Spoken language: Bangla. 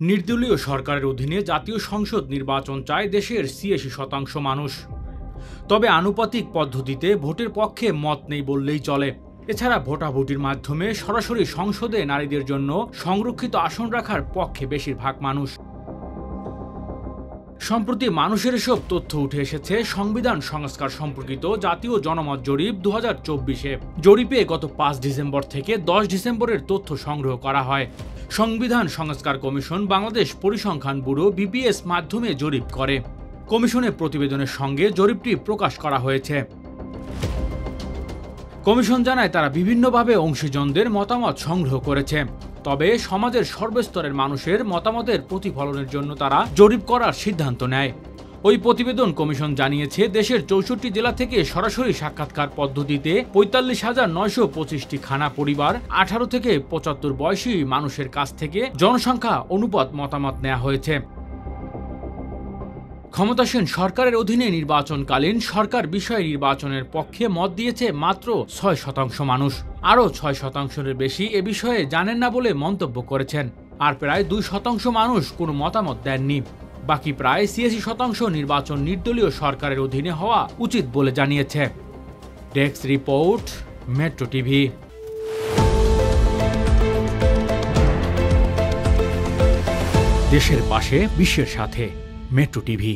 নির্দলীয় সরকারের অধীনে জাতীয় সংসদ নির্বাচন চায় দেশের ৮৬% মানুষ। তবে আনুপাতিক পদ্ধতিতে ভোটের পক্ষে মত নেই বললেই চলে। এছাড়া ভোটাভুটির মাধ্যমে সরাসরি সংসদে নারীদের জন্য সংরক্ষিত আসন রাখার পক্ষে বেশিরভাগ মানুষ। সম্প্রতি মানুষের এসব তথ্য উঠে এসেছে সংবিধান সংস্কার সম্পর্কিত জাতীয় জনমত জরিপ 2024-এ। জরিপে গত 5 ডিসেম্বর থেকে 10 ডিসেম্বরের তথ্য সংগ্রহ করা হয়। সংবিধান সংস্কার কমিশন বাংলাদেশ পরিসংখ্যান ব্যুরো BPS মাধ্যমে জরিপ করে। কমিশনের প্রতিবেদনের সঙ্গে জরিপটি প্রকাশ করা হয়েছে। কমিশন জানায় তারা বিভিন্নভাবে অংশীজনদের মতামত সংগ্রহ করেছে। তবে সমাজের সর্বস্তরের মানুষের মতামতের প্রতিফলনের জন্য তারা জরিপ করার সিদ্ধান্ত নেয়। ওই প্রতিবেদন কমিশন জানিয়েছে দেশের 64 জেলা থেকে সরাসরি সাক্ষাৎকার পদ্ধতিতে ৪৫,৯২৫টি খানা পরিবার 18 থেকে 75 বয়সী মানুষের কাছ থেকে জনসংখ্যা অনুপাত মতামত নেওয়া হয়েছে। ক্ষমতাসীন সরকারের অধীনে নির্বাচনকালীন সরকার বিষয়ে নির্বাচনের পক্ষে মত দিয়েছে মাত্র 6% মানুষ। আরও 6%-এর বেশি এ বিষয়ে জানেন না বলে মন্তব্য করেছেন। আর প্রায় 2% মানুষ কোনো মতামত দেননি। বাকি প্রায় ৮৬% নির্বাচন নির্দলীয় সরকারের অধীনে হওয়া উচিত বলে জানিয়েছে। Desk report, metro TV. দেশের পাশে, বিশ্বের সাথে, মেট্রো টিভি।